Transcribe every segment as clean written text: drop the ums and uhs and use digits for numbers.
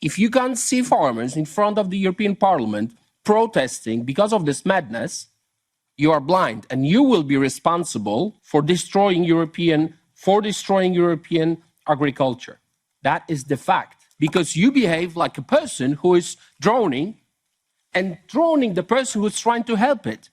If you can't see farmers in front of the European Parliament protesting because of this madness, you are blind, and you will be responsible for destroying European agriculture. That is the fact, because you behave like a person who is drowning and drowning the person who is trying to help it.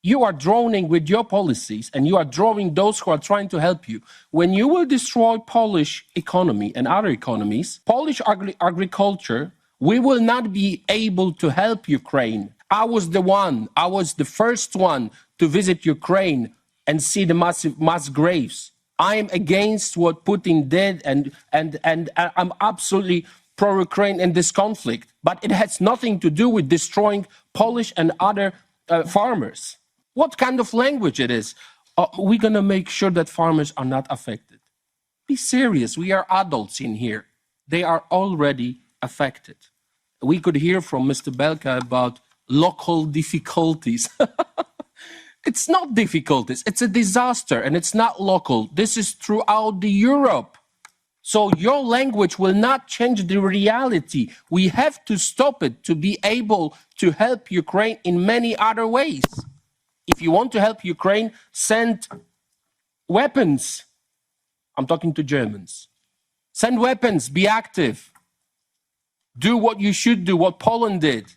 You are drowning with your policies, and you are drowning those who are trying to help you. When you will destroy Polish economy and other economies, Polish agriculture, we will not be able to help Ukraine. I was the first one to visit Ukraine and see the mass graves. I am against what Putin did, and I'm absolutely pro-Ukraine in this conflict. But it has nothing to do with destroying Polish and other farmers. What kind of language it is? We're going to make sure that farmers are not affected. Be serious. We are adults in here. They are already affected. We could hear from Mr. Belka about local difficulties. It's not difficulties. It's a disaster, and it's not local. This is throughout the Europe. So your language will not change the reality. We have to stop it to be able to help Ukraine in many other ways. If you want to help Ukraine, send weapons. I'm talking to Germans. Send weapons, be active. Do what you should do, what Poland did.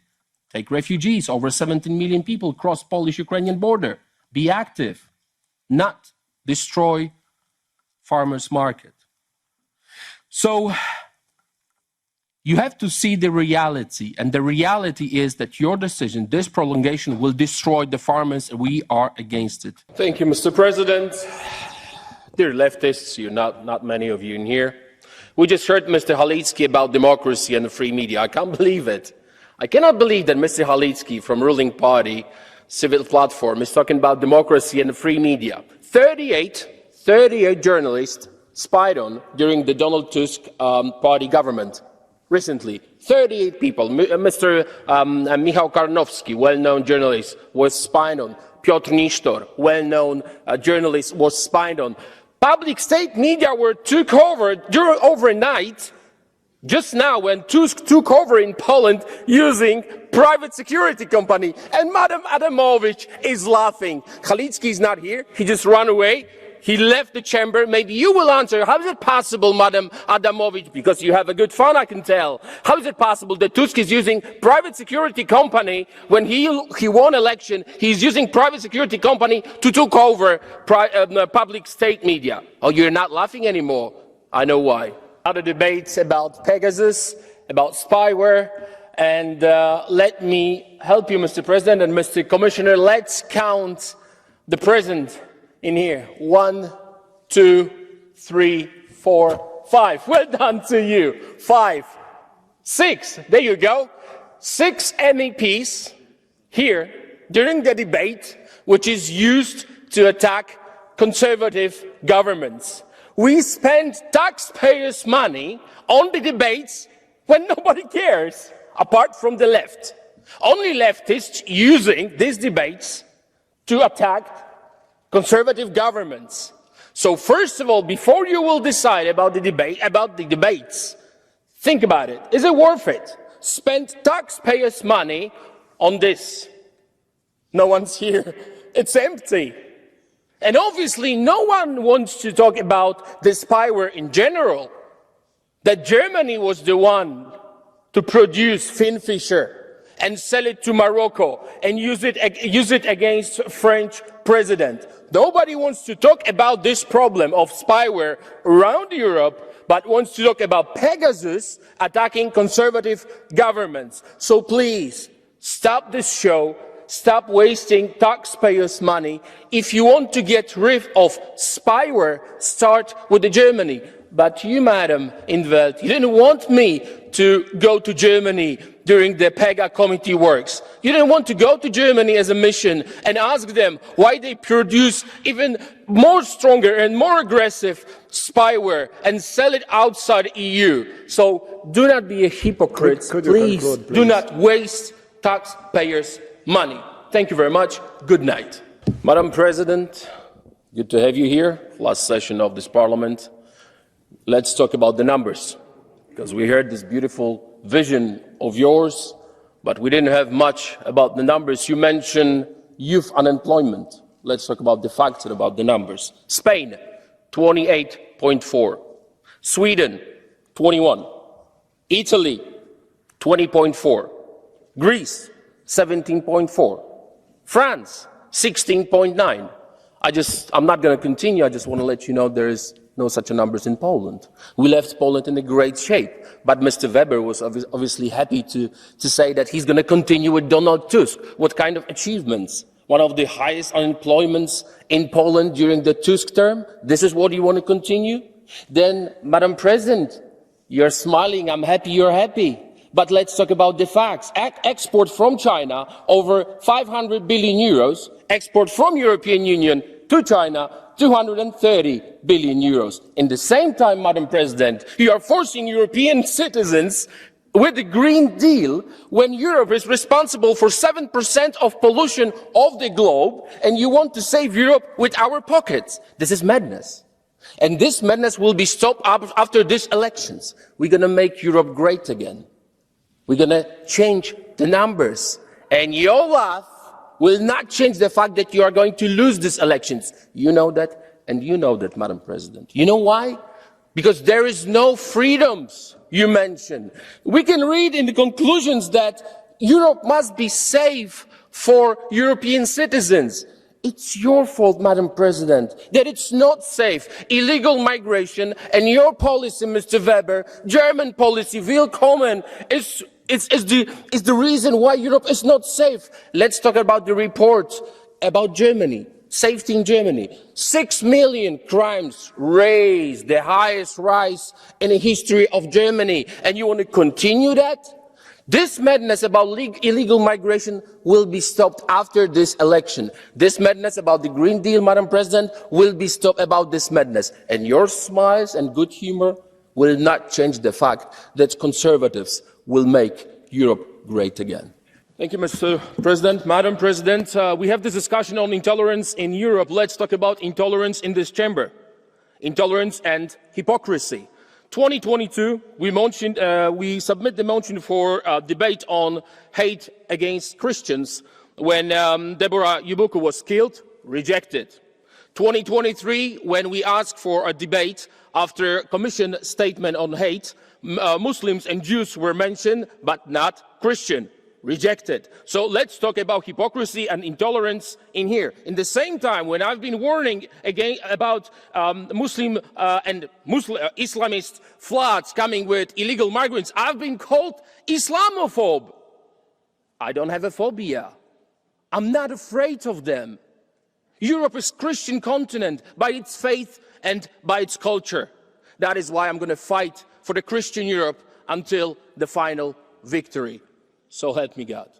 Take refugees, over 17 million people cross Polish-Ukrainian border. Be active, not destroy farmers' market. So you have to see the reality, and the reality is that your decision, this prolongation, will destroy the farmers, and we are against it. Thank you, Mr. President. Dear leftists, not many of you in here. We just heard Mr. Halicki about democracy and the free media. I can't believe it. I cannot believe that Mr. Halicki from ruling party, Civil Platform, is talking about democracy and the free media. 38 journalists spied on during the Donald Tusk party government. Recently, 38 people. Mr. Michał Karnowski, well-known journalist, was spied on. Piotr Nisztor, well-known journalist, was spied on. Public state media were took over overnight, just now when Tusk took over in Poland using private security company. And Madam Adamowicz is laughing. Halicki is not here. He just ran away. He left the chamber. Maybe you will answer. How is it possible, Madam Adamowicz, because you have a good fun, I can tell. How is it possible that Tusk is using private security company when he won election? He's using private security company to take over public state media. Oh, you're not laughing anymore. I know why. Other debates about Pegasus, about spyware, and let me help you, Mr. President and Mr. Commissioner. Let's count the present in here. 1, 2, 3, 4, 5. Well done to you. 5, 6. There you go. 6 MEPs here during the debate, which is used to attack conservative governments. We spend taxpayers' money on the debates when nobody cares, apart from the left. Only leftists using these debates to attack conservative governments. So first of all, before you will decide about the debates, think about it. Is it worth it? Spend taxpayers' money on this. No one's here. It's empty. And obviously, no one wants to talk about the spyware in general. That Germany was the one to produce Finfisher and sell it to Morocco and use it against French president. Nobody wants to talk about this problem of spyware around Europe, but wants to talk about Pegasus attacking conservative governments. So please, stop this show. Stop wasting taxpayers' money. If you want to get rid of spyware, start with Germany. But you, Madam in 't Veld, you didn't want me to go to Germany during the PEGA committee works. You didn't want to go to Germany as a mission and ask them why they produce even more stronger and more aggressive spyware and sell it outside EU. So do not be a hypocrite. Please do not waste taxpayers' money. Thank you very much. Good night. Madam President, good to have you here. Last session of this Parliament. Let's talk about the numbers. because we heard this beautiful vision of yours, but we didn't have much about the numbers. You mentioned youth unemployment. Let's talk about the facts and about the numbers. Spain, 28.4. Sweden, 21. Italy, 20.4. Greece, 17.4. France, 16.9. I'm not going to continue. I just want to let you know there is no such numbers in Poland. We left Poland in a great shape, but Mr. Weber was obviously happy to say that he's going to continue with Donald Tusk. What kind of achievements? One of the highest unemployments in Poland during the Tusk term. This is what you want to continue? Then, Madam President, you're smiling. I'm happy you're happy. But let's talk about the facts. Export from China, over 500 billion euros. Export from European Union to China, 230 billion euros. In the same time, Madam President, you are forcing European citizens with the Green Deal, when Europe is responsible for 7% of pollution of the globe, and you want to save Europe with our pockets. This is madness. And this madness will be stopped after these elections. We're going to make Europe great again. We're going to change the numbers. And your laugh will not change the fact that you are going to lose these elections. You know that, and you know that, Madam President. You know why? Because there is no freedoms you mentioned. We can read in the conclusions that Europe must be safe for European citizens. It's your fault, Madam President, that it's not safe. Illegal migration and your policy, Mr. Weber, German policy, Willkommen, is the reason why Europe is not safe. Let's talk about the report about Germany. Safety in Germany. 6 million crimes raised, the highest rise in the history of Germany. And you want to continue that? This madness about illegal migration will be stopped after this election. This madness about the Green Deal, Madam President, will be stopped about this madness. And your smiles and good humor will not change the fact that conservatives will make Europe great again. Thank you, Mr. President. Madam President, we have this discussion on intolerance in Europe. Let's talk about intolerance in this chamber. Intolerance and hypocrisy. 2022, we submit the motion for debate on hate against Christians when Deborah Yubuku was killed, rejected. 2023, when we asked for a debate after Commission statement on hate, Muslims and Jews were mentioned, but not Christian. Rejected. So let's talk about hypocrisy and intolerance in here. In the same time, when I've been warning again about Muslim and Islamist floods coming with illegal migrants, I've been called Islamophobe. I don't have a phobia. I'm not afraid of them. Europe is a Christian continent by its faith and by its culture. That is why I'm going to fight for the Christian Europe until the final victory. So help me God.